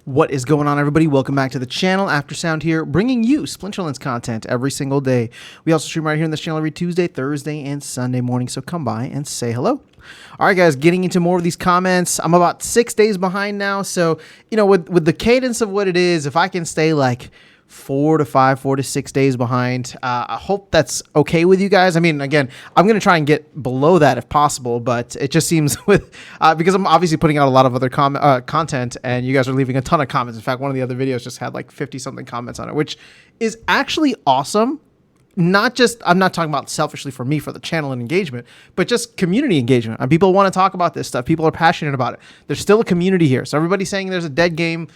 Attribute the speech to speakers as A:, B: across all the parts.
A: What is going on, everybody? Welcome back to the channel. Aftersound here, bringing you Splinterlands content every single day. We also stream right here on this channel every Tuesday, Thursday, and Sunday morning, so come by and say hello. All right, guys, getting into more of these comments. I'm about 6 days behind now, so, with the cadence of what it is, if I can stay like 4 to 6 days behind. I hope that's okay with you guys. I mean, again, I'm going to try and get below that if possible, but it just seems with, because I'm obviously putting out a lot of other content and you guys are leaving a ton of comments. In fact, one of the other videos just had like 50 something comments on it, which is actually awesome. I'm not talking about selfishly for me, for the channel and engagement, but just community engagement. And people want to talk about this stuff. People are passionate about it. There's still a community here. So everybody's saying there's a dead game.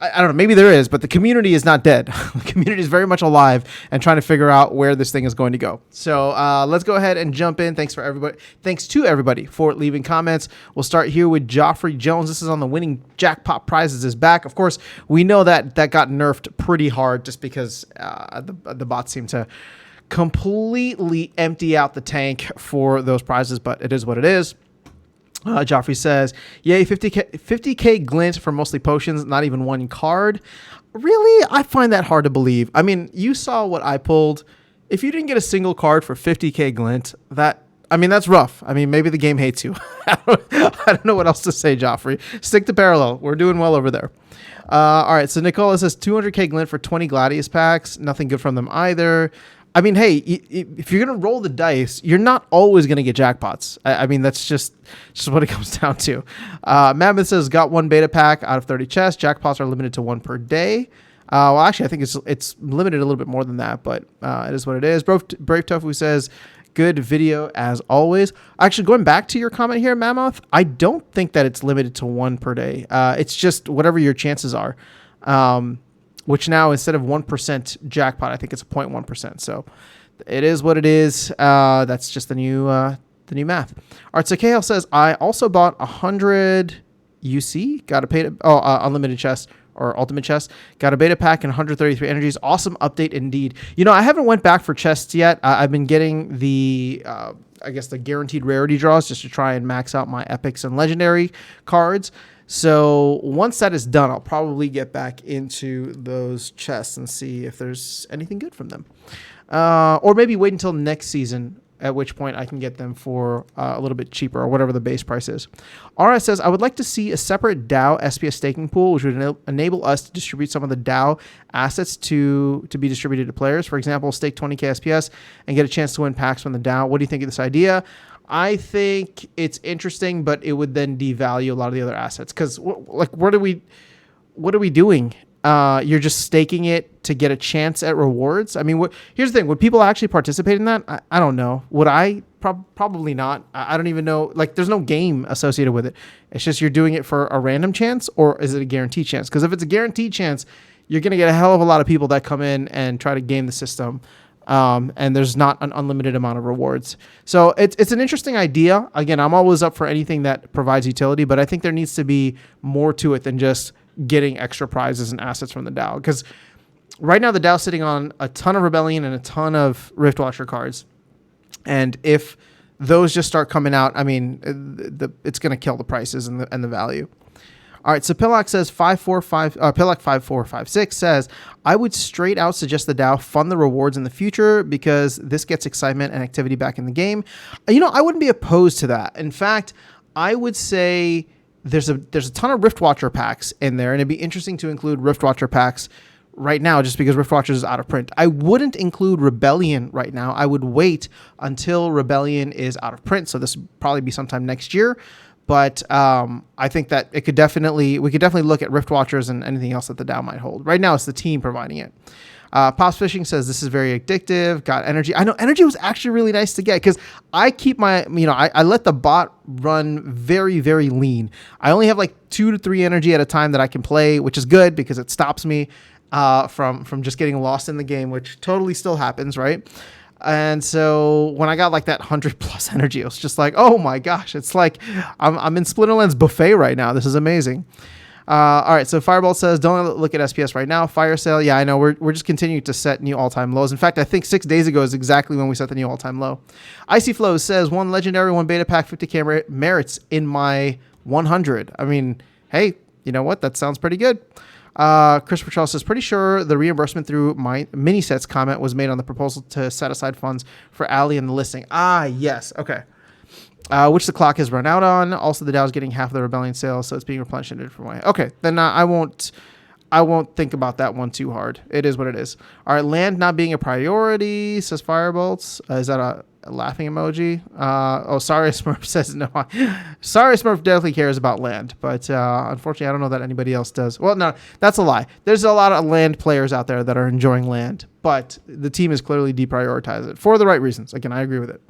A: I don't know, maybe there is, but the community is not dead. The community is very much alive and trying to figure out where this thing is going to go. So let's go ahead and jump in. Thanks to everybody for leaving comments. We'll start here with Joffrey Jones. This is on the winning jackpot prizes is back. Of course, we know that got nerfed pretty hard just because the bots seem to completely empty out the tank for those prizes, but it is what it is. Joffrey says, yay, 50K glint for mostly potions, not even one card. Really? I find that hard to believe. I mean, you saw what I pulled. If you didn't get a single card for 50K glint, that's rough. I mean, maybe the game hates you. I don't know what else to say, Joffrey. Stick to parallel. We're doing well over there. All right, so Nicola says 200K glint for 20 Gladius packs. Nothing good from them either. I mean, hey, if you're going to roll the dice, you're not always going to get jackpots. I mean, that's just what it comes down to. Mammoth says, got one beta pack out of 30 chests. Jackpots are limited to one per day. Well, actually, I think it's limited a little bit more than that, but it is what it is. Brave Tofu says, good video as always. Actually, going back to your comment here, Mammoth, I don't think that it's limited to one per day. It's just whatever your chances are. Which now, instead of 1% jackpot, I think it's 0.1%. So it is what it is. That's just the new math. All right, so KL says, I also bought 100 UC, got a paid, unlimited chest or ultimate chest, got a beta pack and 133 energies. Awesome update indeed. I haven't went back for chests yet. I've been getting the, the guaranteed rarity draws just to try and max out my epics and legendary cards. So once that is done, I'll probably get back into those chests and see if there's anything good from them. Or maybe wait until next season, at which point I can get them for a little bit cheaper or whatever the base price is. RS says, I would like to see a separate DAO SPS staking pool, which would enable us to distribute some of the DAO assets to be distributed to players. For example, stake 20K SPS and get a chance to win packs from the DAO. What do you think of this idea? I think it's interesting, but it would then devalue a lot of the other assets. Because, what are we doing? You're just staking it to get a chance at rewards? I mean, here's the thing. Would people actually participate in that? I don't know. Would I? Probably not. I don't even know. Like, there's no game associated with it. It's just you're doing it for a random chance, or is it a guaranteed chance? Because if it's a guaranteed chance, you're going to get a hell of a lot of people that come in and try to game the system. And there's not an unlimited amount of rewards. So it's an interesting idea. Again, I'm always up for anything that provides utility, but I think there needs to be more to it than just getting extra prizes and assets from the DAO. Because right now the DAO's sitting on a ton of Rebellion and a ton of Riftwatcher cards. And if those just start coming out, I mean, it's going to kill the prices and the value. All right, so Pillock says 5456 says, I would straight out suggest the DAO fund the rewards in the future because this gets excitement and activity back in the game. I wouldn't be opposed to that. In fact, I would say there's a ton of Riftwatcher packs in there, and it'd be interesting to include Riftwatcher packs right now just because Riftwatcher is out of print. I wouldn't include Rebellion right now. I would wait until Rebellion is out of print, so this would probably be sometime next year. But I think that we could definitely look at Riftwatchers and anything else that the DAO might hold. Right now, it's the team providing it. Pops Fishing says this is very addictive. Got energy. I know energy was actually really nice to get because I keep my, I let the bot run very, very lean. I only have like 2 to 3 energy at a time that I can play, which is good because it stops me from just getting lost in the game, which totally still happens, right? And so when I got like that 100+ energy, it was just like, oh my gosh, it's like I'm in Splinterlands buffet right now. This is amazing. All right, so Fireball says, don't look at SPS right now. Fire sale, yeah, I know. We're just continuing to set new all-time lows. In fact, I think 6 days ago is exactly when we set the new all-time low. Icy Flows says, 1 legendary, 1 beta pack, 50K merits in my 100. I mean, hey, you know what? That sounds pretty good. Christopher Charles says, pretty sure the reimbursement through my mini sets comment was made on the proposal to set aside funds for Alley and the listing. Ah, yes. Okay. Which the clock has run out on. Also, the Dow is getting half of the Rebellion sales, so it's being replenished in a different way. Okay, then I won't think about that one too hard. It is what it is. All right, land not being a priority, says Firebolts. Is that a laughing emoji? Sorry Smurf says no. Sorry Smurf definitely cares about land, but unfortunately I don't know that anybody else does. Well, no, that's a lie. There's a lot of land players out there that are enjoying land, but the team is clearly deprioritized it for the right reasons. Again, I agree with it.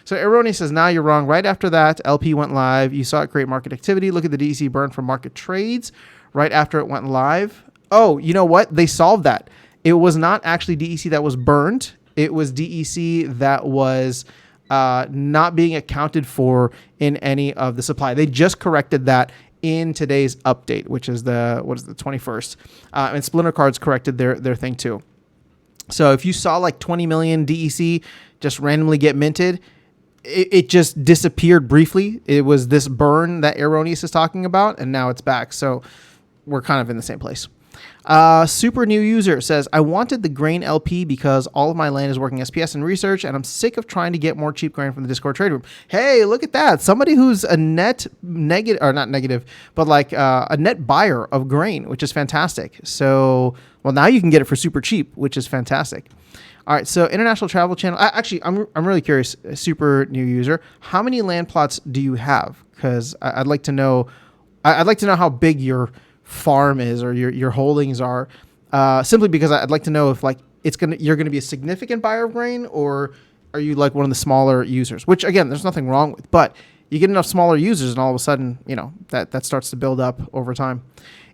A: So Eroni says, now you're wrong. Right after that, LP went live. You saw it create market activity. Look at the DEC burn from market trades right after it went live. Oh, you know what? They solved that. It was not actually DEC that was burned. It was DEC that was not being accounted for in any of the supply. They just corrected that in today's update, which is the 21st. And Splinter Cards corrected their thing too. So if you saw like 20 million DEC just randomly get minted, it just disappeared briefly. It was this burn that Erroneous is talking about, and now it's back. So we're kind of in the same place. Super new user says, I wanted the grain LP because all of my land is working SPS and research, and I'm sick of trying to get more cheap grain from the Discord trade room. Hey, look at that. Somebody who's a net negative, or not negative, but like a net buyer of grain, which is fantastic. So, well, now you can get it for super cheap, which is fantastic. All right, so International Travel Channel. Actually, I'm really curious, super new user. How many land plots do you have? Because I'd like to know. I'd like to know how big your farm is or your holdings are. Simply because I'd like to know if like you're gonna be a significant buyer of grain, or are you like one of the smaller users? Which again, there's nothing wrong with, but you get enough smaller users, and all of a sudden, you know, that starts to build up over time.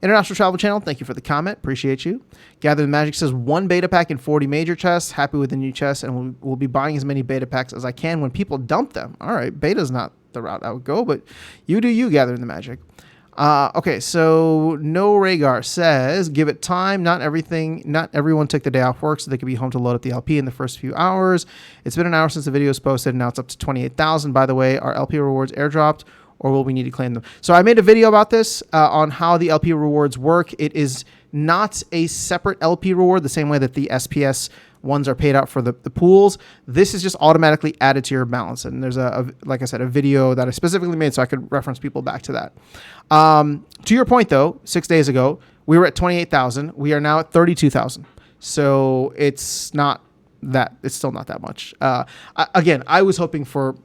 A: International Travel Channel, thank you for the comment. Appreciate you. Gather the Magic says 1 beta pack and 40 major chests. Happy with the new chests, and we'll be buying as many beta packs as I can when people dump them. All right, beta's not the route I would go, but you do you, Gather the Magic. Okay, so No Rhaegar says, give it time. Not everyone took the day off work so they could be home to load up the LP in the first few hours. It's been an hour since the video was posted, and now it's up to 28,000. By the way, are LP rewards airdropped, or will we need to claim them? So I made a video about this on how the LP rewards work. It is not a separate LP reward the same way that the SPS ones are paid out for the pools. This is just automatically added to your balance. And there's like I said, a video that I specifically made so I could reference people back to that. To your point though, 6 days ago, we were at 28,000. We are now at 32,000. So it's still not that much. Again, I was hoping for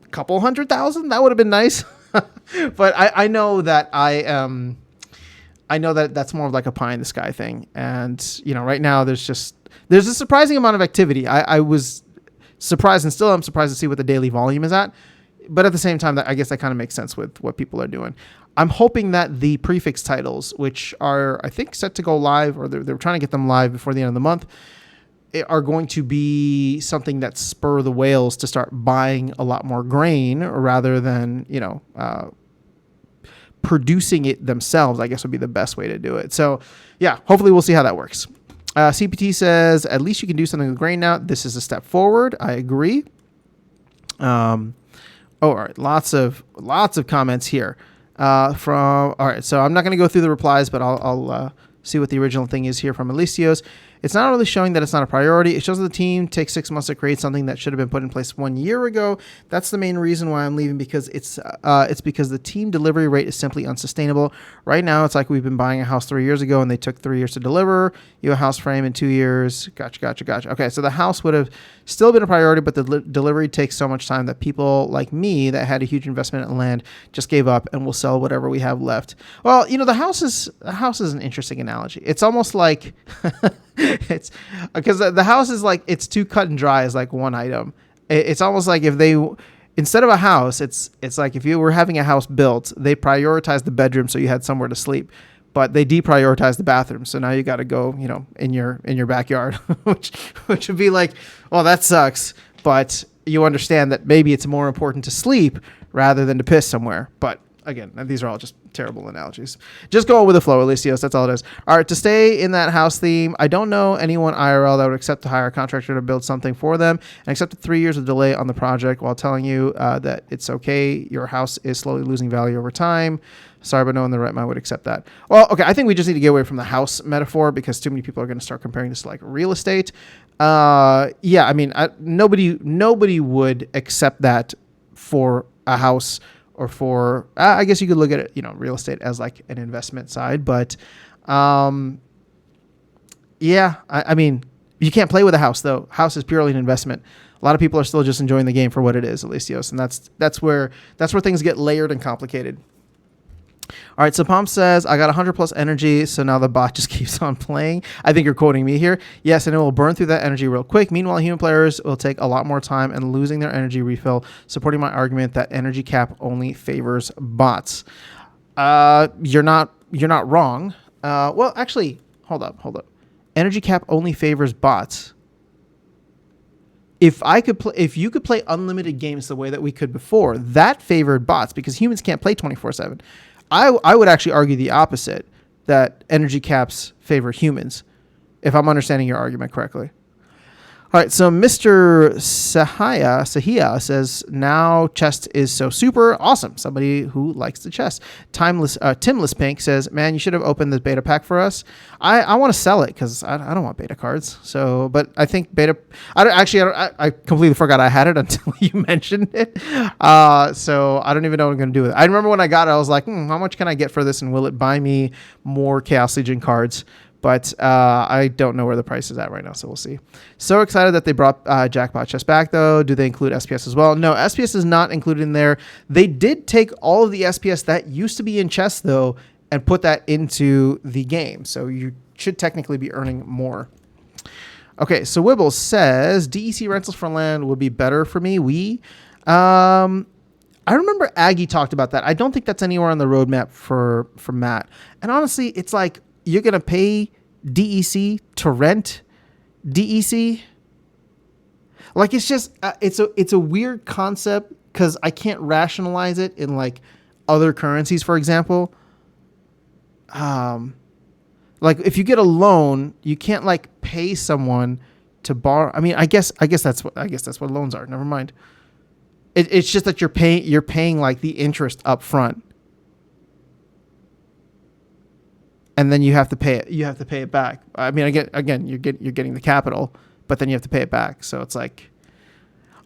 A: a couple 100,000. That would have been nice. But I know that I know that that's more of like a pie in the sky thing. And, you know, right now there's a surprising amount of activity. I was surprised, and still I'm surprised to see what the daily volume is at. But at the same time, I guess that kind of makes sense with what people are doing. I'm hoping that the prefix titles, which are, I think, set to go live, or they're trying to get them live before the end of the month, are going to be something that spur the whales to start buying a lot more grain rather than, you know, producing it themselves, I guess would be the best way to do it. So, yeah, hopefully we'll see how that works. CPT says, at least you can do something with grain now. This is a step forward. I agree. All right. Lots of comments here. All right. So I'm not going to go through the replies, but I'll see what the original thing is here from Alicios. It's not really showing that it's not a priority. It shows that the team takes 6 months to create something that should have been put in place 1 year ago. That's the main reason why I'm leaving, because it's because the team delivery rate is simply unsustainable. Right now, it's like we've been buying a house 3 years ago, and they took 3 years to deliver you a house frame in 2 years. Gotcha. Okay, so the house would have still been a priority, but the delivery takes so much time that people like me that had a huge investment in land just gave up and will sell whatever we have left. Well, you know, the house is an interesting analogy. It's almost like it's because the house is like, it's too cut and dry as like one item. It's almost like if they, instead of a house, it's like if you were having a house built, they prioritized the bedroom so you had somewhere to sleep, but they deprioritized the bathroom. So now you got to go, you know, in your backyard, which would be like, well, that sucks. But you understand that maybe it's more important to sleep rather than to piss somewhere. But again, these are all just terrible analogies. Just go with the flow, Alicios. That's all it is. All right, to stay in that house theme, I don't know anyone IRL that would accept to hire a contractor to build something for them and accept 3 years of delay on the project while telling you that it's okay. Your house is slowly losing value over time. Sorry, but no one in the right mind would accept that. Well, okay, I think we just need to get away from the house metaphor because too many people are going to start comparing this to like real estate. Yeah, I mean, nobody would accept that for a house or for, I guess you could look at it, real estate as like an investment side, but yeah, I mean, you can't play with a house though. House is purely an investment. A lot of people are still just enjoying the game for what it is, Alicios, and that's where things get layered and complicated. All right, so Palm says, I got 100 plus energy, so now the bot just keeps on playing. I think you're quoting me here. Yes, and it will burn through that energy real quick. Meanwhile, human players will take a lot more time and losing their energy refill, supporting my argument that energy cap only favors bots. You're not wrong. Well, actually, hold up. Energy cap only favors bots. If you could play unlimited games the way that we could before, that favored bots because humans can't play 24/7. I would actually argue the opposite, that energy caps favor humans, if I'm understanding your argument correctly. All right, so Mr. Sahia says, now chest is so super awesome. Somebody who likes the chest. Timless Pink says, man, you should have opened this beta pack for us. I want to sell it because I don't want beta cards. So, but I think I completely forgot I had it until you mentioned it. So I don't even know what I'm going to do with it. I remember when I got it, I was like, how much can I get for this? And will it buy me more Chaos Legion cards? But I don't know where the price is at right now, so we'll see. So excited that they brought Jackpot Chest back, though. Do they include SPS as well? No, SPS is not included in there. They did take all of the SPS that used to be in chests, though, and put that into the game. So you should technically be earning more. Okay, so Wibbles says, DEC rentals for land would be better for me. I remember Aggie talked about that. I don't think that's anywhere on the roadmap for Matt. And honestly, it's like, you're going to pay DEC to rent DEC? Like, it's just, it's a weird concept because I can't rationalize it in like other currencies, for example. Like if you get a loan, you can't like pay someone to borrow. I mean, I guess that's what loans are. Never mind. It's just that you're paying like the interest up front. And then you have to pay it. You have to pay it back. I mean, again, you're getting the capital, but then you have to pay it back. So it's like,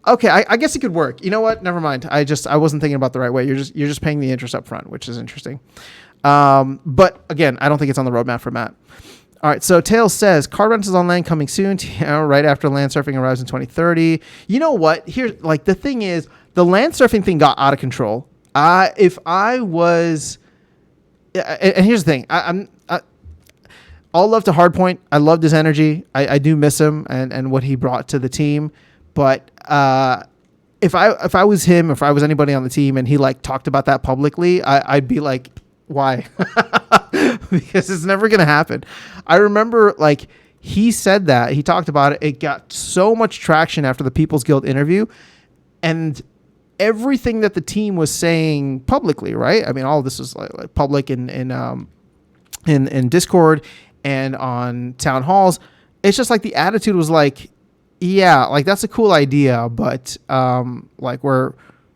A: okay, I guess it could work. You know what? Never mind. I wasn't thinking about the right way. You're just paying the interest up front, which is interesting. But again, I don't think it's on the roadmap for Matt. All right. So Tails says card rentals on land coming soon. Right after land surfing arrives in 2030. You know what? Here, like the thing is, the land surfing thing got out of control. If I was, and here's the thing, I'm all love to Hardpoint. I loved his energy. I do miss him and what he brought to the team. But if I was him, if I was anybody on the team, and he like talked about that publicly, I'd be like, why? Because it's never gonna happen. I remember like he said that he talked about it. It got so much traction after the People's Guild interview, and everything that the team was saying publicly, right? I mean, all of this was like public in Discord and on town halls. It's just like the attitude was like, yeah, like that's a cool idea, but like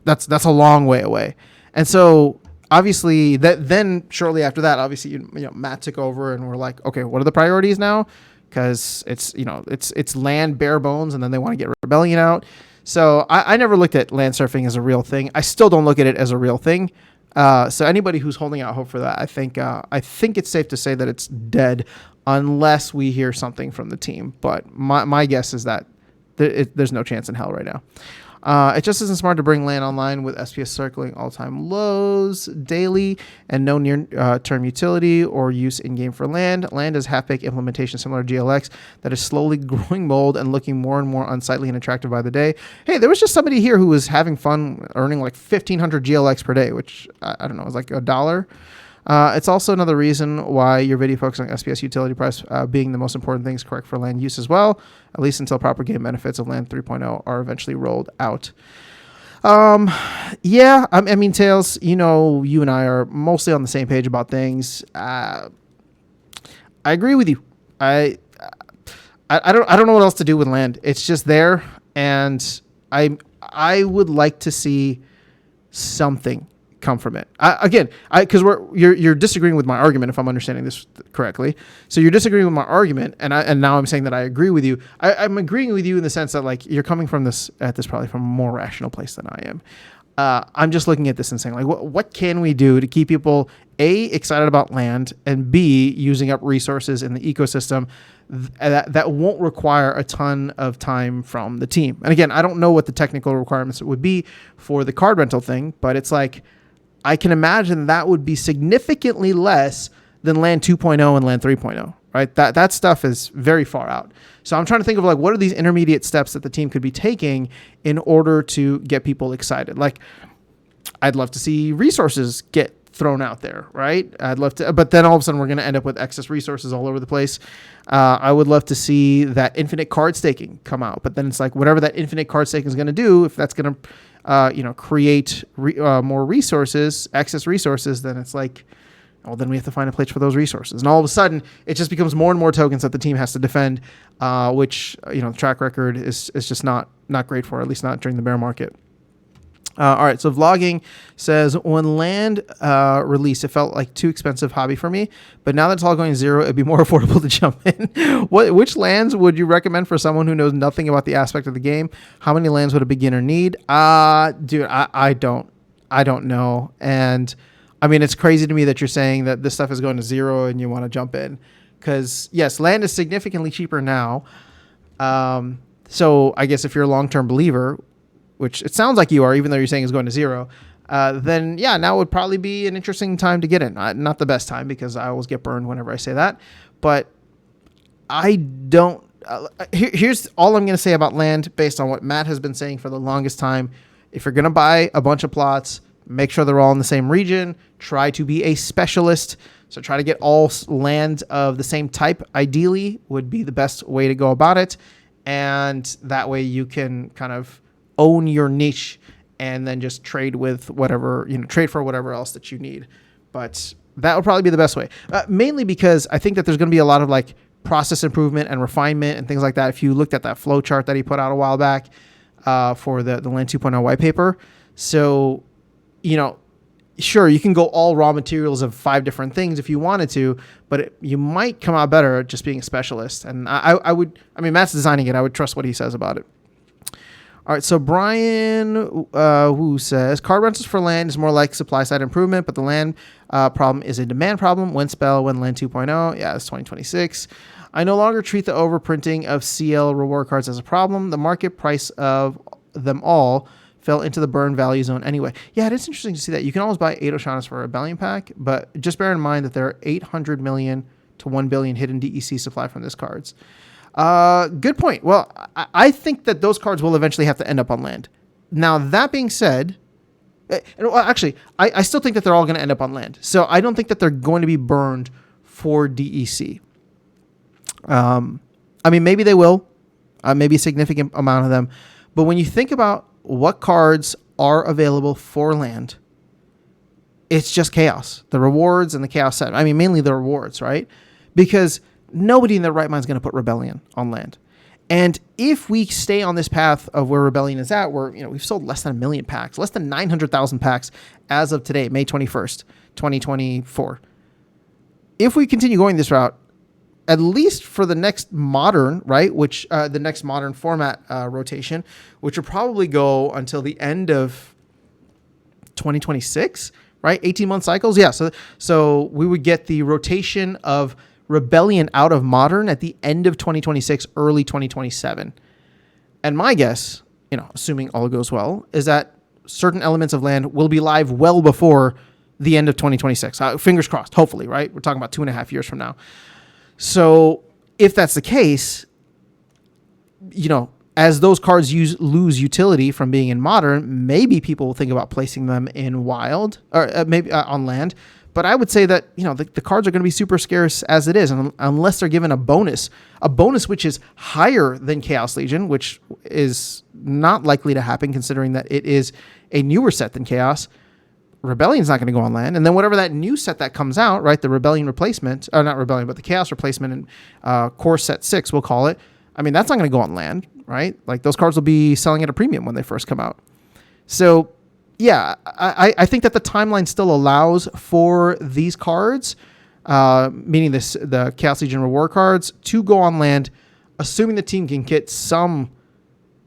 A: that's a long way away. And so obviously then shortly after that, obviously you know Matt took over and we're like, okay, what are the priorities now? Because it's land bare bones, and then they want to get Rebellion out. So I never looked at land surfing as a real thing. I still don't look at it as a real thing. So anybody who's holding out hope for that, I think it's safe to say that it's dead unless we hear something from the team. But my guess is that there's no chance in hell right now. It just isn't smart to bring land online with SPS circling all-time lows daily and no near-term utility or use in-game for land. Land is half-baked implementation similar to GLX that is slowly growing mold and looking more and more unsightly and attractive by the day. Hey, there was just somebody here who was having fun earning like 1,500 GLX per day, which I don't know, is like $1. It's also another reason why your video focus on SPS utility price being the most important thing is correct for land use as well, at least until proper game benefits of land 3.0 are eventually rolled out. Yeah, I mean, Tails, you and I are mostly on the same page about things. I agree with you. I don't know what else to do with land. It's just there, and I would like to see something come from it. Because you're disagreeing with my argument, if I'm understanding this correctly. So you're disagreeing with my argument, and now I'm saying that I agree with you. I'm agreeing with you in the sense that like you're coming from this probably from a more rational place than I am. I'm just looking at this and saying like, what can we do to keep people A, excited about land, and B, using up resources in the ecosystem that won't require a ton of time from the team. And again, I don't know what the technical requirements would be for the card rental thing, but it's like, I can imagine that would be significantly less than Land 2.0 and Land 3.0, right? That stuff is very far out. So I'm trying to think of like, what are these intermediate steps that the team could be taking in order to get people excited? Like, I'd love to see resources get thrown out there, right? I'd love to, but then all of a sudden we're going to end up with excess resources all over the place. I would love to see that infinite card staking come out, but then it's like whatever that infinite card staking is going to do, if that's going to, create more resources, excess resources, then it's like, well, then we have to find a place for those resources. And all of a sudden it just becomes more and more tokens that the team has to defend, which, the track record is just not great for, at least not during the bear market. All right, so Vlogging says, when land released, it felt like too expensive hobby for me, but now that it's all going zero, it'd be more affordable to jump in. Which lands would you recommend for someone who knows nothing about the aspect of the game? How many lands would a beginner need? Dude, I don't know. And I mean, it's crazy to me that you're saying that this stuff is going to zero and you want to jump in, because yes, land is significantly cheaper now. So I guess if you're a long-term believer, which it sounds like you are, even though you're saying it's going to zero, then yeah, now would probably be an interesting time to get in. Not the best time, because I always get burned whenever I say that, but I don't, here's all I'm going to say about land based on what Matt has been saying for the longest time. If you're going to buy a bunch of plots, make sure they're all in the same region, try to be a specialist. So try to get all land of the same type, ideally, would be the best way to go about it. And that way you can kind of own your niche and then just trade with whatever, trade for whatever else that you need. But that would probably be the best way, mainly because I think that there's going to be a lot of like process improvement and refinement and things like that. If you looked at that flow chart that he put out a while back for the Land 2.0 white paper. So, sure, you can go all raw materials of 5 different things if you wanted to, but you might come out better just being a specialist. And Matt's designing it. I would trust what he says about it. All right, so Brian Wu says, card rentals for land is more like supply side improvement, but the land problem is a demand problem. When Land 2.0, yeah, it's 2026. I no longer treat the overprinting of CL reward cards as a problem. The market price of them all fell into the burn value zone anyway. Yeah, it is interesting to see that. You can always buy 8 Oshanas for a Rebellion pack, but just bear in mind that there are 800 million to 1 billion hidden DEC supply from these cards. Good point. Well, I think that those cards will eventually have to end up on land. Now, that being said, actually, I still think that they're all going to end up on land. So I don't think that they're going to be burned for DEC. Maybe they will, maybe a significant amount of them. But when you think about what cards are available for land, it's just chaos, the rewards and the chaos set. Mainly the rewards, right? Because nobody in their right mind is going to put Rebellion on land. And if we stay on this path of where Rebellion is at, where we've sold less than 1 million packs, less than 900,000 packs as of today, May 21st, 2024. If we continue going this route, at least for the next modern, right, which the next modern format rotation, which will probably go until the end of 2026, right? 18-month cycles. Yeah. So we would get the rotation of Rebellion out of modern at the end of 2026, early 2027. And my guess, assuming all goes well, is that certain elements of land will be live well before the end of 2026. Fingers crossed, hopefully, right? We're talking about 2.5 years from now. So if that's the case, as those cards lose utility from being in modern, maybe people will think about placing them in wild or maybe on land. But I would say that, the cards are going to be super scarce as it is, unless they're given a bonus which is higher than Chaos Legion, which is not likely to happen considering that it is a newer set than Chaos. Rebellion's not going to go on land. And then whatever that new set that comes out, right, the Rebellion replacement, or not Rebellion, but the Chaos replacement and Core Set 6, we'll call it. That's not going to go on land, right? Like those cards will be selling at a premium when they first come out. So yeah, I think that the timeline still allows for these cards, meaning the Chaos Legion reward cards, to go on land, assuming the team can get some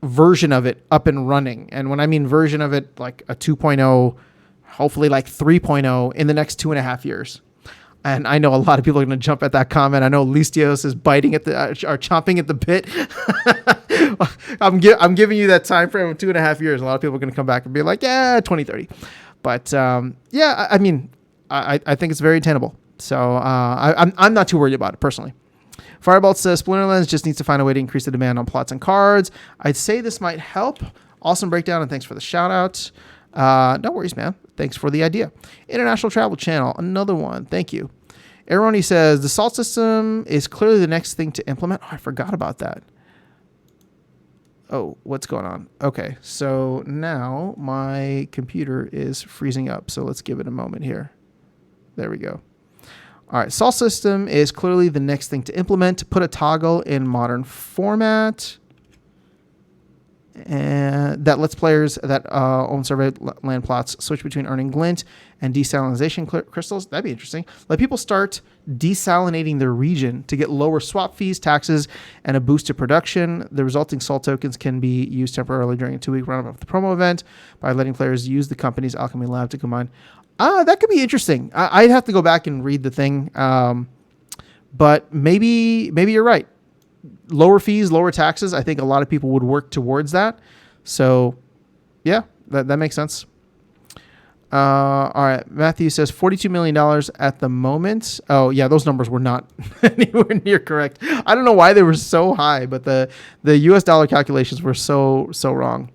A: version of it up and running. And when I mean version of it, like a 2.0, hopefully like 3.0 in the next 2.5 years. And I know a lot of people are going to jump at that comment. I know Listios is biting at are chomping at the bit. I'm giving you that time frame of 2.5 years. A lot of people are going to come back and be like, yeah, 2030. But yeah, I mean, I think it's very attainable. So I'm not too worried about it personally. Firebolt says Splinterlands just needs to find a way to increase the demand on plots and cards. I'd say this might help. Awesome breakdown, and thanks for the shout out. No worries, man. Thanks for the idea. International Travel Channel, another one. Thank you. Rooney says the salt system is clearly the next thing to implement. Oh, I forgot about that. Oh, what's going on? Okay, so now my computer is freezing up. So let's give it a moment here. There we go. All right, salt system is clearly the next thing to implement. Put a toggle in modern format. And that lets players that own surveyed land plots switch between earning glint and desalination crystals. That'd be interesting. Let people start desalinating their region to get lower swap fees, taxes, and a boost to production. The resulting salt tokens can be used temporarily during a 2-week roundup of the promo event by letting players use the company's alchemy lab to combine. That could be interesting. I'd have to go back and read the thing. But maybe you're right. Lower fees, lower taxes. I think a lot of people would work towards that. So, yeah, that makes sense. All right. Matthew says $42 million at the moment. Oh, yeah, those numbers were not anywhere near correct. I don't know why they were so high, but the US dollar calculations were so wrong.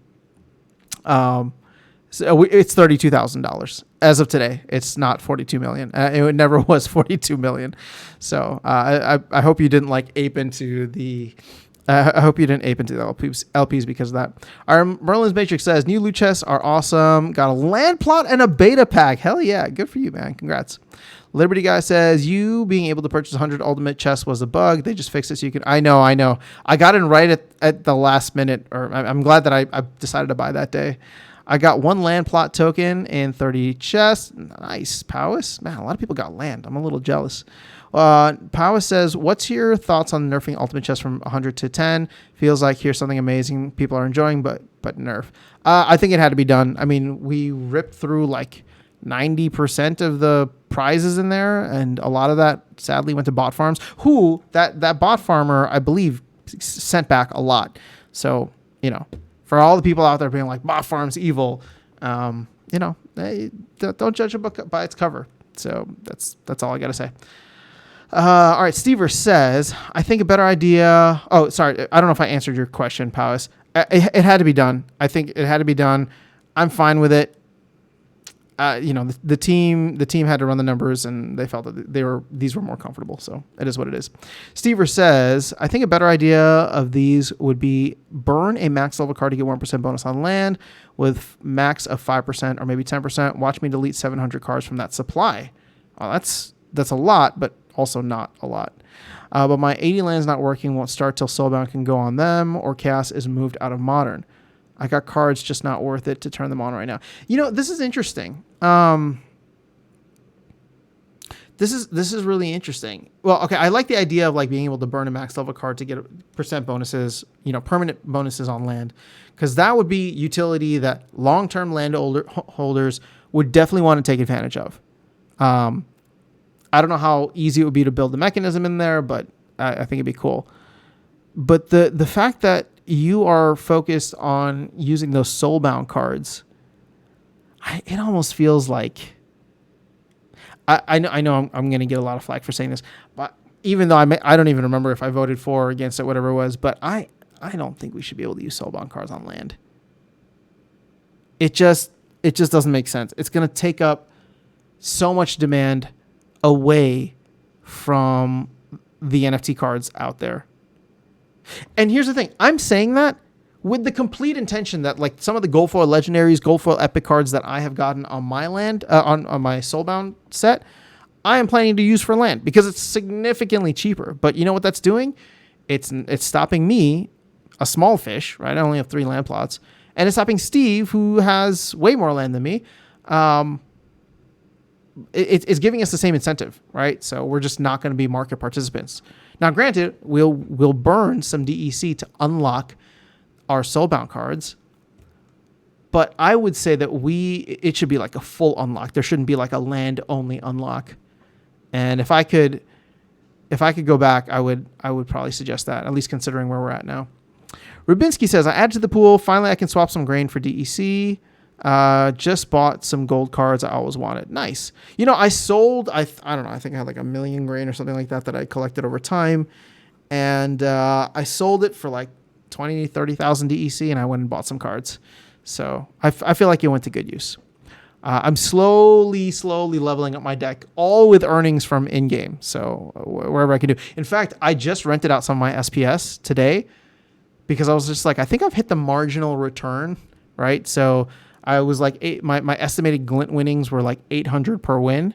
A: So it's $32,000 as of today. It's not 42 million. It never was 42 million. So I hope you didn't ape into the. I hope you didn't ape into the LPs because of that. Our Merlin's Matrix says new loot chests are awesome. Got a land plot and a beta pack. Hell yeah, good for you, man. Congrats. Liberty Guy says you being able to purchase 100 ultimate chests was a bug. They just fixed it so you can. I know. I got in right at the last minute, or I'm glad that I decided to buy that day. I got 1 land plot token and 30 chests. Nice, Powis. Man, a lot of people got land. I'm a little jealous. Powis says, what's your thoughts on nerfing ultimate chests from 100 to 10? Feels like here's something amazing people are enjoying, but nerf. I think it had to be done. I mean, we ripped through 90% of the prizes in there, and a lot of that sadly went to bot farms. That bot farmer, I believe, sent back a lot. So, for all the people out there being like, bot farm's evil, don't judge a book by its cover. So that's all I got to say. All right, Stever says, I think a better idea. Oh, sorry. I don't know if I answered your question, Powis. It had to be done. I think it had to be done. I'm fine with it. The team had to run the numbers, and they felt that these were more comfortable. So it is what it is. Stever says, I think a better idea of these would be burn a max level card to get 1% bonus on land with max of 5% or maybe 10%. Watch me delete 700 cards from that supply. Well, that's a lot, but also not a lot. But my 80 lands not working won't start till Soulbound can go on them or Chaos is moved out of Modern. I got cards just not worth it to turn them on right now. This is interesting. This is really interesting. Well, okay, I like the idea of being able to burn a max level card to get percent bonuses, permanent bonuses on land, because that would be utility that long-term holders would definitely want to take advantage of. I don't know how easy it would be to build the mechanism in there, but I think it'd be cool. But the fact that you are focused on using those soulbound cards, it almost feels like I know I'm going to get a lot of flack for saying this, but even though I don't even remember if I voted for or against it, whatever it was, but I don't think we should be able to use soulbound cards on land. It just doesn't make sense. It's going to take up so much demand away from the NFT cards out there. And here's the thing. I'm saying that with the complete intention that some of the gold foil legendaries, gold foil epic cards that I have gotten on my land, on my soulbound set, I am planning to use for land because it's significantly cheaper. But you know what that's doing? It's stopping me, a small fish, right? I only have 3 land plots, And it's stopping Steve, who has way more land than me. It's giving us the same incentive, right? So we're just not going to be market participants. Now, granted, we'll burn some DEC to unlock our soulbound cards, but I would say that it should be like a full unlock. There shouldn't be like a land only unlock. And if I could go back, I would probably suggest that, at least considering where we're at now. Rubinsky says, I added to the pool. Finally, I can swap some grain for DEC. Just bought some gold cards I always wanted. Nice. I sold, I don't know, I think I had like 1 million grain or something like that I collected over time. And I sold it for like 20, 30,000 DEC, and I went and bought some cards. So I feel like it went to good use. I'm slowly leveling up my deck, all with earnings from in-game. So wherever I can do. In fact, I just rented out some of my SPS today because I was just like, I think I've hit the marginal return, right? So I was like, my estimated Glint winnings were like 800 per win.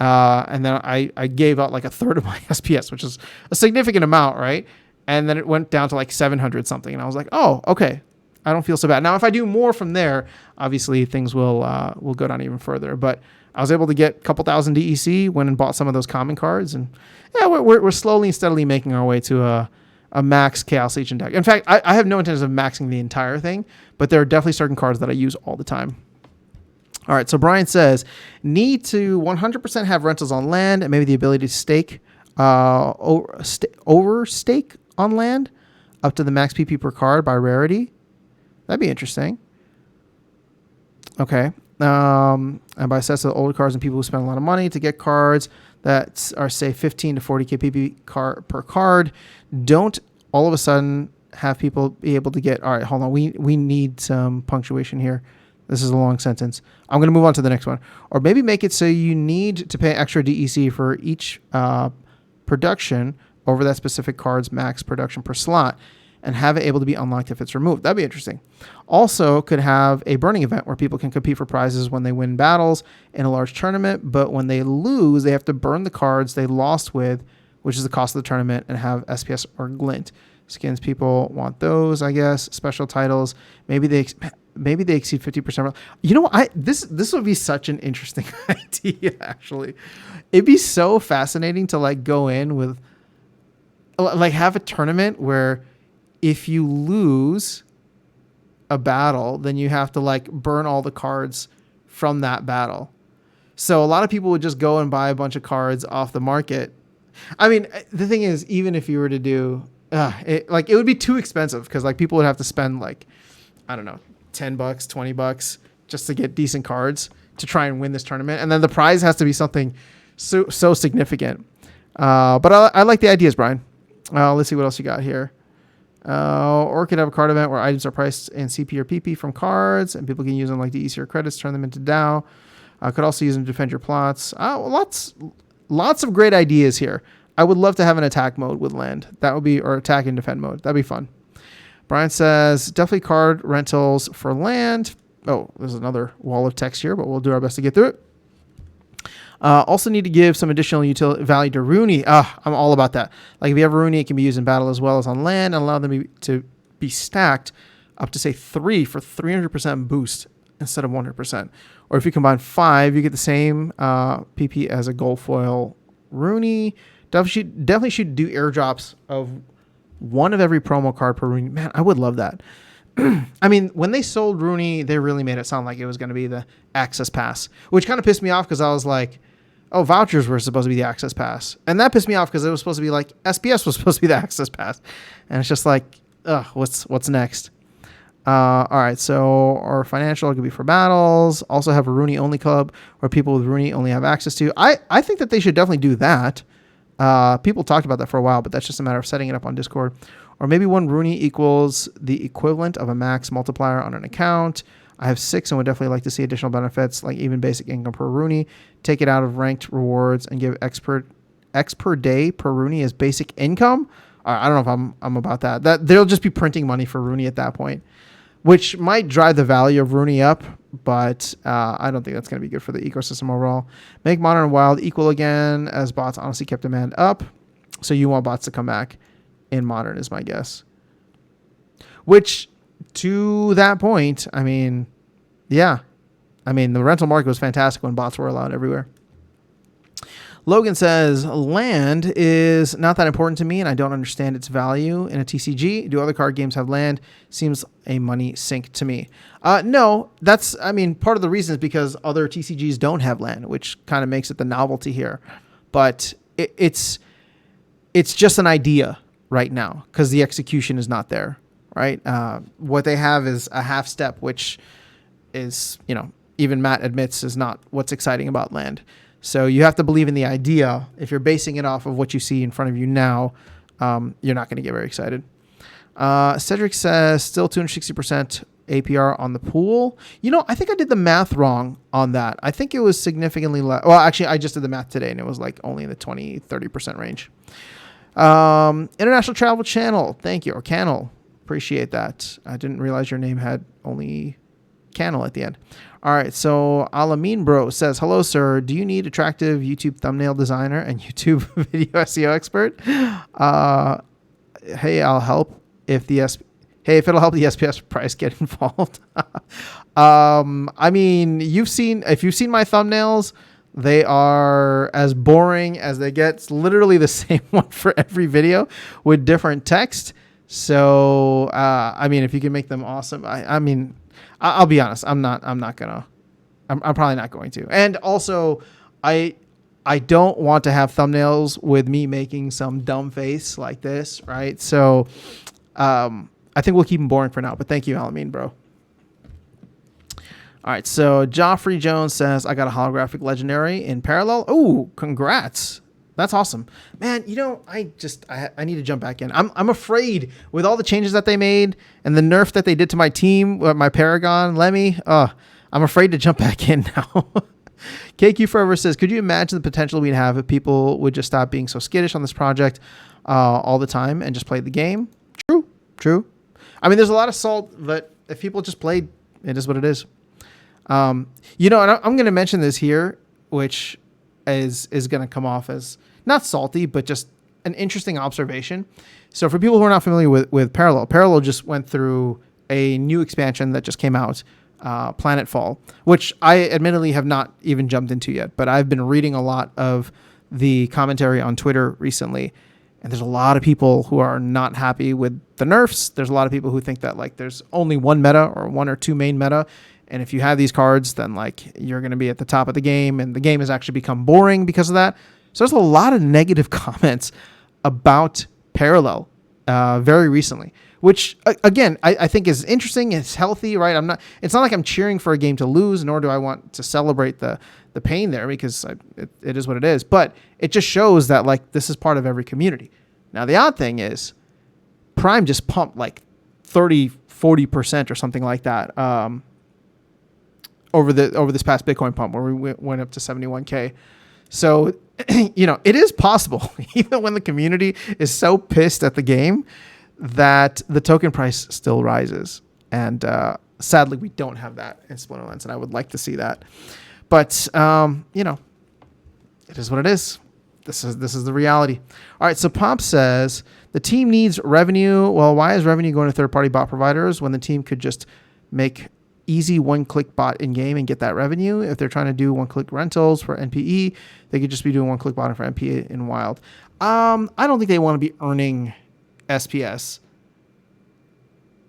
A: And then I gave out like a third of my SPS, which is a significant amount, right? And then it went down to like 700 something. And I was like, oh, okay. I don't feel so bad. Now, if I do more from there, obviously things will go down even further. But I was able to get a couple thousand DEC, went and bought some of those common cards. And yeah, we're slowly and steadily making our way to a max Chaos Legion deck. In fact, I have no intention of maxing the entire thing, but there are definitely certain cards that I use all the time. All right, so Brian says, need to 100% have rentals on land and maybe the ability to stake, overstake on land up to the max PP per card by rarity. That'd be interesting. Okay. And by sets of older cards and people who spend a lot of money to get cards that are, say, 15 to 40k PP per card, don't all of a sudden have people be able to get... All right, hold on. We need some punctuation here. This is a long sentence. I'm going to move on to the next one. Or maybe make it so you need to pay extra DEC for each production over that specific card's max production per slot, and have it able to be unlocked if it's removed. That'd be interesting. Also, could have a burning event where people can compete for prizes when they win battles in a large tournament, but when they lose, they have to burn the cards they lost with, which is the cost of the tournament, and have SPS or Glint. Skins, people want those, I guess. Special titles. Maybe they exceed 50%. You know what? This would be such an interesting idea, actually. It'd be so fascinating to like go in with, like, have a tournament where if you lose a battle, then you have to like burn all the cards from that battle. So a lot of people would just go and buy a bunch of cards off the market. I mean, the thing is, even if you were to do, it would be too expensive because like people would have to spend like, I don't know, $10, $20 just to get decent cards to try and win this tournament. And then the prize has to be something so significant. But I like the ideas, Brian. Let's see what else you got here. Or could have a card event where items are priced in CP or PP from cards, and people can use them like DEC or credits, turn them into Dow. Could also use them to defend your plots. Lots of great ideas here. I would love to have an attack mode with land. That would be, or attack and defend mode. That'd be fun. Brian says, definitely card rentals for land. Oh, there's another wall of text here, but we'll do our best to get through it. Also need to give some additional utility value to Rooney. I'm all about that. Like if you have Rooney, it can be used in battle as well as on land and allow them to be stacked up to say 3 for 300% boost instead of 100%. Or if you combine 5, you get the same PP as a gold foil Rooney. Definitely should do airdrops of one of every promo card per Rooney. Man, I would love that. I mean, when they sold Rooney, they really made it sound like it was going to be the access pass, which kind of pissed me off because I was like, oh, vouchers were supposed to be the access pass. And that pissed me off because it was supposed to be like SPS was supposed to be the access pass. And it's just like, what's next? All right, so our financial could be for battles. Also have a Rooney only club where people with Rooney only have access to. I think that they should definitely do that. People talked about that for a while, but that's just a matter of setting it up on Discord. Or maybe one Rooney equals the equivalent of a max multiplier on an account. I have 6 and would definitely like to see additional benefits, like even basic income per Rooney. Take it out of ranked rewards and give X per day per Rooney as basic income. I don't know if I'm about that. That they'll just be printing money for Rooney at that point, which might drive the value of Rooney up, but I don't think that's going to be good for the ecosystem overall. Make Modern and Wild equal again, as bots honestly kept demand up. So you want bots to come back in Modern is my guess. Which, to that point, I mean, yeah. I mean, the rental market was fantastic when bots were allowed everywhere. Logan says, land is not that important to me, and I don't understand its value in a TCG. Do other card games have land? Seems a money sink to me. No, part of the reason is because other TCGs don't have land, which kind of makes it the novelty here. But it's just an idea right now because the execution is not there, right? What they have is a half step, which is, even Matt admits is not what's exciting about land. So you have to believe in the idea. If you're basing it off of what you see in front of you now, you're not going to get very excited. Cedric says still 260% APR on the pool. I think I did the math wrong on that. I think it was significantly less. Well, actually, I just did the math today, and it was like only in the 20-30% range. International Travel Channel. Thank you. Or Cannel. Appreciate that. I didn't realize your name had only Cannel at the end. All right, so Alamin Bro says, hello, sir. Do you need attractive YouTube thumbnail designer and YouTube video SEO expert? Hey, I'll help if it'll help the SPS price get involved. If you've seen my thumbnails, they are as boring as they get. It's literally the same one for every video with different text. So, if you can make them awesome, I'll be honest. I'm probably not going to. And also, I don't want to have thumbnails with me making some dumb face like this, right? So, I think we'll keep them boring for now. But thank you, Alamin, bro. All right. So Joffrey Jones says, I got a holographic legendary in parallel. Oh, congrats. That's awesome, man. I need to jump back in. I'm afraid with all the changes that they made and the nerf that they did to my team, my Paragon, Lemmy. I'm afraid to jump back in now. KQ Forever says, could you imagine the potential we'd have if people would just stop being so skittish on this project all the time and just play the game? True. There's a lot of salt, but if people just played, it is what it is. And I'm going to mention this here, which is going to come off as not salty, but just an interesting observation. So for people who are not familiar with Parallel just went through a new expansion that just came out, Planetfall, which I admittedly have not even jumped into yet, but I've been reading a lot of the commentary on Twitter recently, and there's a lot of people who are not happy with the nerfs. There's a lot of people who think that there's only one meta or one or two main meta, and if you have these cards, then you're going to be at the top of the game, and the game has actually become boring because of that. So there's a lot of negative comments about Parallel very recently, which again, I think is interesting. It's healthy, right? It's not like I'm cheering for a game to lose, nor do I want to celebrate the pain there because it is what it is. But it just shows that this is part of every community. Now, the odd thing is Prime just pumped 30-40% or something like that over this past Bitcoin pump where we went up to 71K. So, it is possible, even when the community is so pissed at the game, that the token price still rises. And sadly, we don't have that in Splinterlands, and I would like to see that. But, it is what it is. This is the reality. All right, so Pomp says, the team needs revenue. Well, why is revenue going to third-party bot providers when the team could just make easy one-click bot in-game and get that revenue? If they're trying to do one-click rentals for NPE, they could just be doing one-click bot for NPE in Wild. I don't think they want to be earning SPS.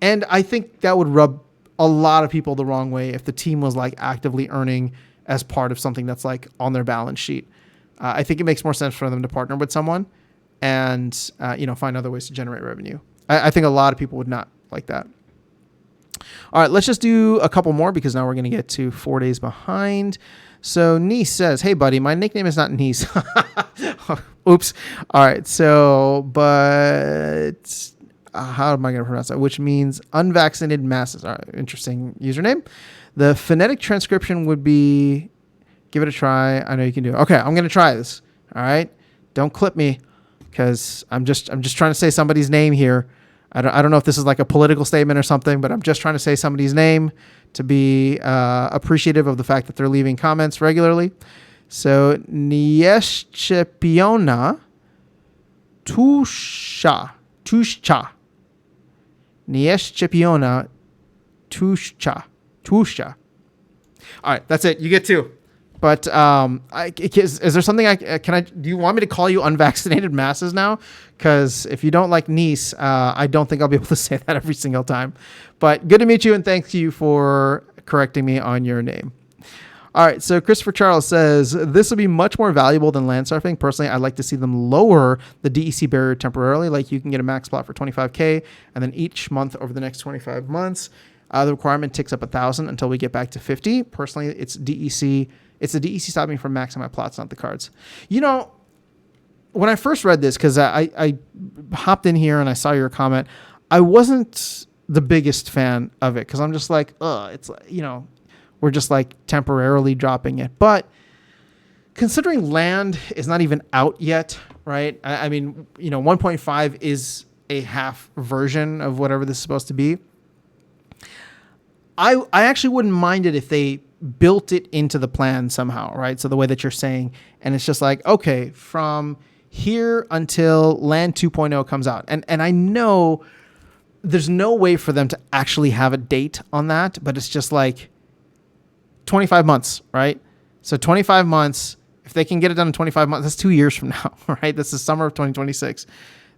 A: And I think that would rub a lot of people the wrong way if the team was actively earning as part of something that's on their balance sheet. I think it makes more sense for them to partner with someone and find other ways to generate revenue. I think a lot of people would not like that. All right, let's just do a couple more because now we're going to get to 4 days behind. So Nice says, hey, buddy, my nickname is not Nice. Oops. All right, so, but how am I going to pronounce that? Which means unvaccinated masses. All right, interesting username. The phonetic transcription would be, give it a try. I know you can do it. Okay, I'm going to try this. All right, don't clip me because I'm just trying to say somebody's name here. I don't know if this is a political statement or something, but I'm just trying to say somebody's name to be appreciative of the fact that they're leaving comments regularly. So, Nieshchepiona Tushcha. Nieshchepiona Tusha. All right, that's it. You get 2. But is there something do you want me to call you unvaccinated masses now? Because if you don't like Nice, I don't think I'll be able to say that every single time. But good to meet you, and thank you for correcting me on your name. All right, so Christopher Charles says, this will be much more valuable than land surfing. Personally, I'd like to see them lower the DEC barrier temporarily. Like you can get a max plot for 25K, and then each month over the next 25 months, the requirement ticks up 1,000 until we get back to 50. Personally, it's DEC. It's the DEC stopping me from maxing my plots, not the cards. You know, when I first read this, because I hopped in here and I saw your comment, I wasn't the biggest fan of it because I'm just like, it's, you know, we're just like temporarily dropping it. But considering land is not even out yet, right? I mean, you know, 1.5 is a half version of whatever this is supposed to be. I actually wouldn't mind it if they built it into the plan somehow, right? So the way that you're saying, and it's just like, okay, from here until land 2.0 comes out. And I know there's no way for them to actually have a date on that, but it's just like 25 months, right? So 25 months, if they can get it done in 25 months, that's 2 years from now, right? That's the summer of 2026.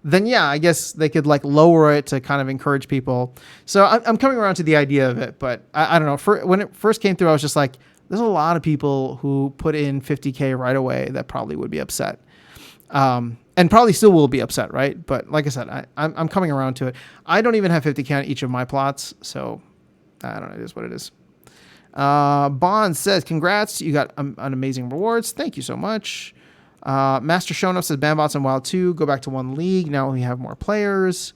A: Then yeah, I guess they could like lower it to kind of encourage people. So I'm coming around to the idea of it, but I don't know. When it first came through, I was just like, there's a lot of people who put in 50K right away that probably would be upset. And probably still will be upset, right? But like I said, I'm coming around to it. I don't even have 50K on each of my plots, so I don't know. It is what it is. Bond says, congrats. You got an amazing rewards. Thank you so much. Master Shonuff says, Bambots in WoW 2. Go back to 1 league. Now we have more players.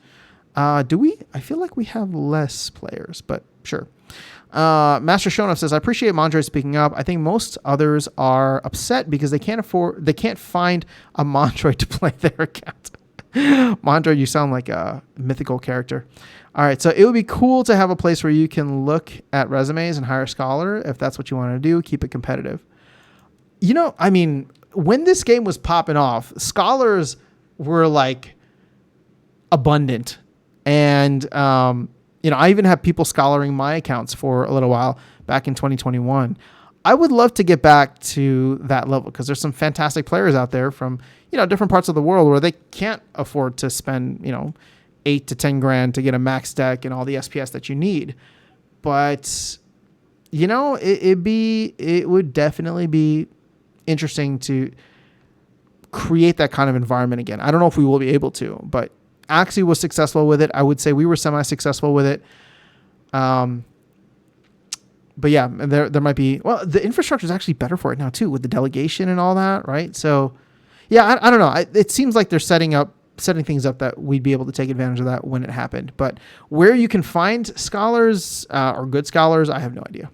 A: Do we? I feel like we have less players, but sure. Master Shonuff says, I appreciate Mondre speaking up. I think most others are upset because they can't find a Mondre to play their account. Mondre, you sound like a mythical character. All right, so it would be cool to have a place where you can look at resumes and hire a scholar if that's what you want to do. Keep it competitive. You know, I mean, when this game was popping off, scholars were like abundant. And, you know, I even have people scholaring my accounts for a little while back in 2021. I would love to get back to that level because there's some fantastic players out there from, you know, different parts of the world where they can't afford to spend, you know, 8 to 10 grand to get a max deck and all the SPS that you need. But, you know, it would definitely be interesting to create that kind of environment again. I don't know if we will be able to, but Axie was successful with it. I would say we were semi-successful with it. But yeah, there might be, well, the infrastructure is actually better for it now too, with the delegation and all that, right? So yeah, I don't know. It seems like they're setting things up that we'd be able to take advantage of that when it happened. But where you can find scholars or good scholars, I have no idea.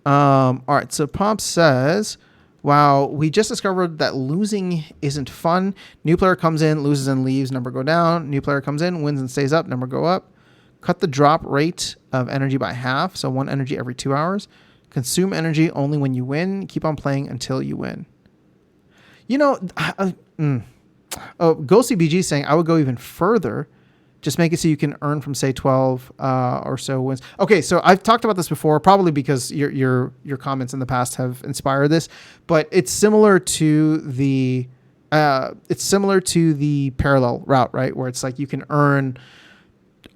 A: All right, so Pomp says, wow, we just discovered that losing isn't fun. New player comes in, loses and leaves, number go down. New player comes in, wins and stays up, number go up. Cut the drop rate of energy by half, so 1 energy every 2 hours. Consume energy only when you win. Keep on playing until you win. You know, Ghosty BG saying, I would go even further. Just make it so you can earn from, say, 12 or so wins. Okay, so I've talked about this before, probably because your comments in the past have inspired this, but it's similar to the parallel route, right? Where it's like you can earn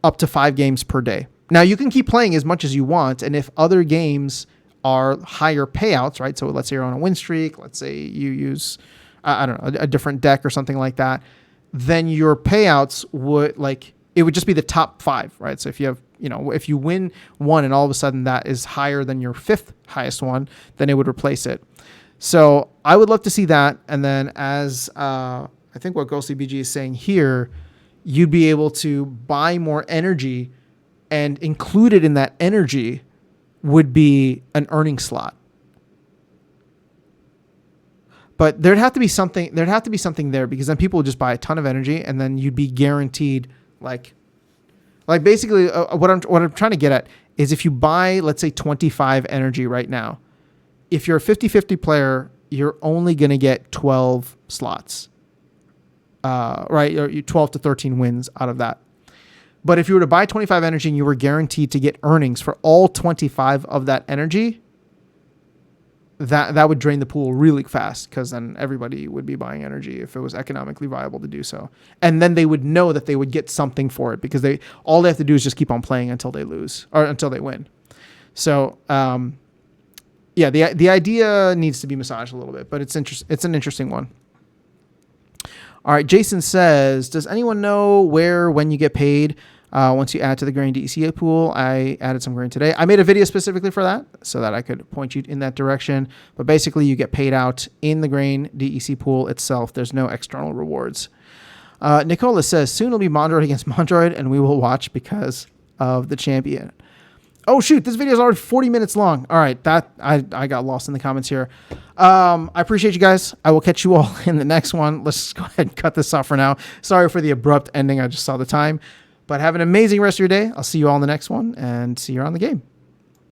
A: up to 5 games per day. Now you can keep playing as much as you want, and if other games are higher payouts, right? So let's say you're on a win streak, let's say you use I don't know, a different deck or something like that, then your payouts would it would just be the top 5, right? So if you have, you know, if you win one and all of a sudden that is higher than your 5th highest one, then it would replace it. So I would love to see that. And then as I think what Ghostly BG is saying here, you'd be able to buy more energy, and included in that energy would be an earning slot. But there'd have to be something there, because then people would just buy a ton of energy, and then you'd be guaranteed like basically what I'm trying to get at is, if you buy, let's say 25 energy right now, if you're a 50-50 player, you're only going to get 12 slots, right? Or 12 to 13 wins out of that. But if you were to buy 25 energy and you were guaranteed to get earnings for all 25 of that energy, that would drain the pool really fast, because then everybody would be buying energy if it was economically viable to do so. And then they would know that they would get something for it, because all they have to do is just keep on playing until they lose or until they win. So, yeah, the idea needs to be massaged a little bit, but it's an interesting one. All right, Jason says, does anyone know when you get paid once you add to the grain DEC pool? I added some grain today. I made a video specifically for that so that I could point you in that direction. But basically, you get paid out in the grain DEC pool itself. There's no external rewards. Nicola says, soon it'll be Mondroid against Mondroid, and we will watch because of the champion. Oh, shoot, this video is already 40 minutes long. All right, I got lost in the comments here. I appreciate you guys. I will catch you all in the next one. Let's go ahead and cut this off for now. Sorry for the abrupt ending. I just saw the time. But have an amazing rest of your day. I'll see you all in the next one, and see you around the game.